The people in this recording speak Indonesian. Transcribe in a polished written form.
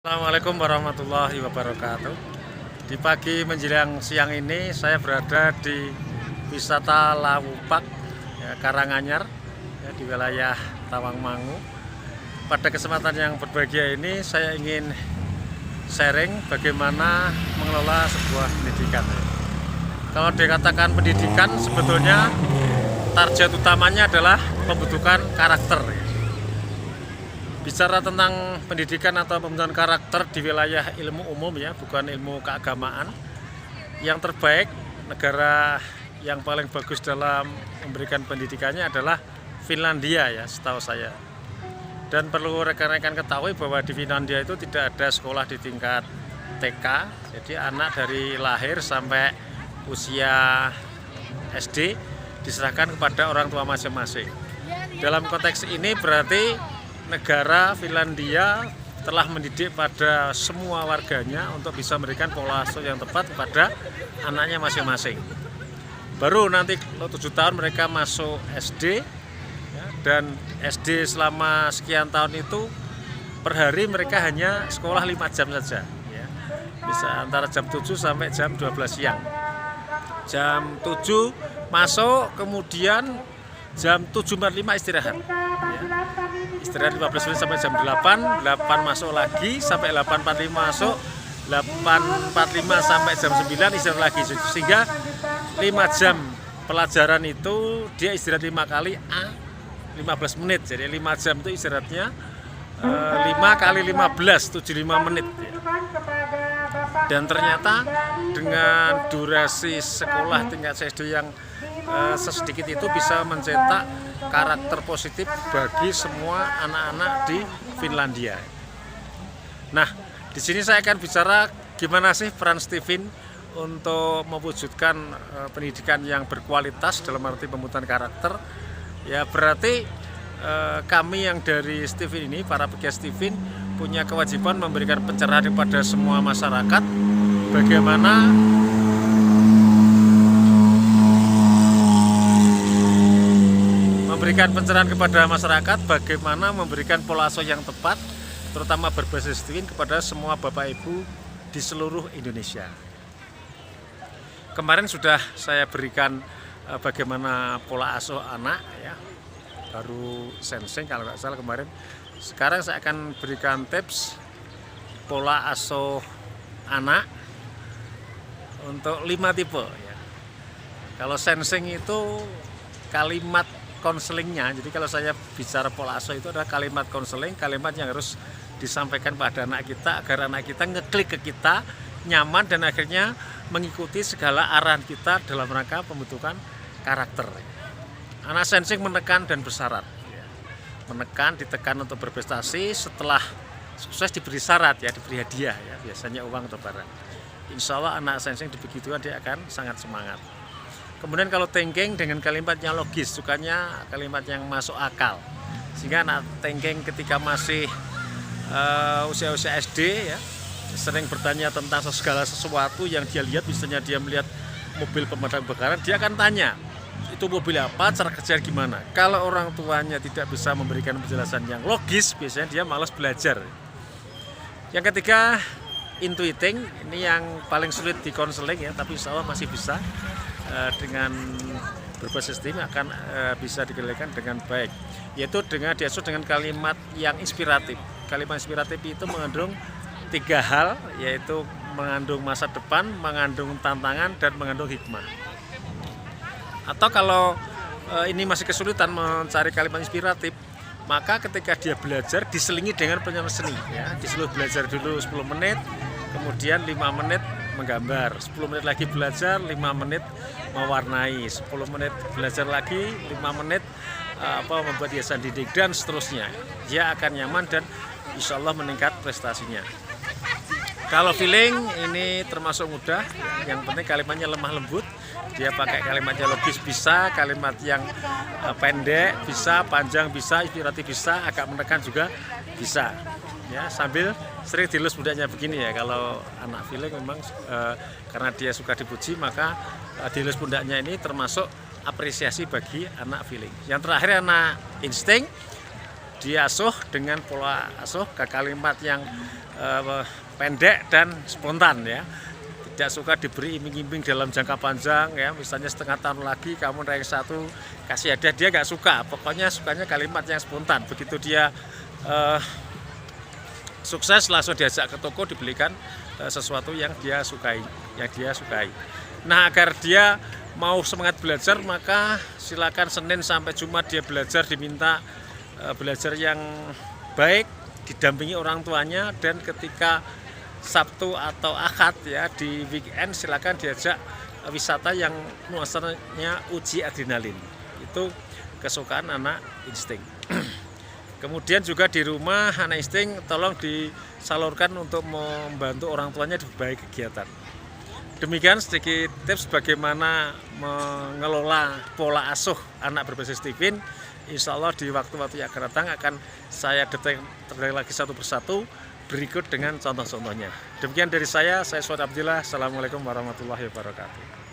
Assalamualaikum warahmatullahi wabarakatuh. Di pagi menjelang siang ini saya berada di wisata Lawupak, Karanganyar, di wilayah Tawangmangu. Pada kesempatan yang berbahagia ini saya ingin sharing bagaimana mengelola sebuah pendidikan. Kalau dikatakan pendidikan, sebetulnya target utamanya adalah pembentukan karakter. Bicara tentang pendidikan atau pembentukan karakter di wilayah ilmu umum, bukan ilmu keagamaan. Yang terbaik, negara yang paling bagus dalam memberikan pendidikannya adalah Finlandia, setahu saya. Dan perlu rekan-rekan ketahui bahwa di Finlandia itu tidak ada sekolah di tingkat TK. Jadi anak dari lahir sampai usia SD diserahkan kepada orang tua masing-masing. Dalam konteks ini berarti negara Finlandia telah mendidik pada semua warganya untuk bisa memberikan pola asuh yang tepat kepada anaknya masing-masing. Baru nanti 7 tahun mereka masuk SD, dan SD selama sekian tahun itu per hari mereka hanya sekolah 5 jam saja, bisa antara jam 7 sampai jam 12 siang. Jam 7 masuk, kemudian jam 7.45 istirahat. Istirahat 15 menit sampai jam 8 masuk lagi, sampai 8.45 masuk, 8.45 sampai jam 9 istirahat lagi. Sehingga 5 jam pelajaran itu dia istirahat 5 kali 15 menit. Jadi 5 jam itu istirahatnya 5 kali 15, 75 menit. Dan ternyata dengan durasi sekolah tingkat SD yang sesedikit itu bisa mencetak karakter positif bagi semua anak-anak di Finlandia. Nah, di sini saya akan bicara gimana sih peran Stephen untuk mewujudkan pendidikan yang berkualitas dalam arti pembentukan karakter. Ya berarti kami yang dari Stephen ini, para pegiat Stephen, punya kewajiban memberikan pencerahan kepada semua masyarakat bagaimana memberikan pencerahan kepada masyarakat bagaimana memberikan pola asuh yang tepat, terutama berbasis Stephen kepada semua Bapak Ibu di seluruh Indonesia. Kemarin sudah saya berikan bagaimana pola asuh anak, baru sensing kalau nggak salah kemarin. Sekarang saya akan berikan tips pola asuh anak untuk 5 tipe. Kalau sensing itu kalimat konselingnya, jadi kalau saya bicara pola asuh itu adalah kalimat konseling, kalimat yang harus disampaikan pada anak kita agar anak kita ngeklik ke kita, nyaman, dan akhirnya mengikuti segala arahan kita dalam rangka pembentukan karakter. Anak sensing menekan dan bersyarat, menekan, ditekan untuk berprestasi, setelah sukses diberi syarat, diberi hadiah, biasanya uang atau barang. Insya Allah anak sensing dibegitukan dia akan sangat semangat. Kemudian kalau thinking dengan kalimatnya logis, sukanya kalimat yang masuk akal. Sehingga anak thinking ketika masih usia-usia SD, sering bertanya tentang segala sesuatu yang dia lihat. Misalnya dia melihat mobil pemadam kebakaran, dia akan tanya, itu mobil apa, cara kerja gimana. Kalau orang tuanya tidak bisa memberikan penjelasan yang logis, biasanya dia malas belajar. Yang ketiga, intuiting, ini yang paling sulit di konseling, tapi insya Allah masih bisa. Dengan berbasis tim akan bisa dikendalikan dengan baik, yaitu dengan diasuh dengan kalimat yang inspiratif. Kalimat inspiratif itu mengandung 3 hal, yaitu mengandung masa depan, mengandung tantangan, dan mengandung hikmah. Atau kalau ini masih kesulitan mencari kalimat inspiratif, maka ketika dia belajar diselingi dengan penyelesaian seni. Disuruh belajar dulu 10 menit, kemudian 5 menit menggambar, 10 menit lagi belajar, 5 menit mewarnai, 10 menit belajar lagi, 5 menit membuat hiasan dinding, dan seterusnya. Dia akan nyaman dan insya Allah meningkat prestasinya. Kalau feeling ini termasuk mudah, yang penting kalimatnya lemah lembut. Dia pakai kalimatnya logis bisa, kalimat yang pendek bisa, panjang bisa, inspiratif bisa, agak menekan juga bisa. Sambil sering dilus pundaknya begini, kalau anak feeling memang karena dia suka dipuji, maka dilus pundaknya ini termasuk apresiasi bagi anak feeling. Yang terakhir anak insting, diasuh dengan pola asuh ke kalimat yang pendek dan spontan ya. Tidak suka diberi iming-iming dalam jangka panjang ya, misalnya setengah tahun lagi kamu rank 1 kasih hadiah, dia nggak suka. Pokoknya sukanya kalimat yang spontan. Begitu dia sukses langsung diajak ke toko dibelikan sesuatu yang dia sukai, Nah, agar dia mau semangat belajar, maka silakan Senin sampai Jumat dia belajar, diminta belajar yang baik, didampingi orang tuanya, dan ketika Sabtu atau Ahad ya di weekend silakan diajak wisata yang nuansanya uji adrenalin. Itu kesukaan anak insting. Kemudian juga di rumah anak insting tolong disalurkan untuk membantu orang tuanya di berbagai kegiatan. Demikian sedikit tips bagaimana mengelola pola asuh anak berbasis Tiffin. Insya Allah di waktu-waktu yang akan datang akan saya detail lagi satu persatu berikut dengan contoh-contohnya. Demikian dari saya Suad Abdillah. Assalamualaikum warahmatullahi wabarakatuh.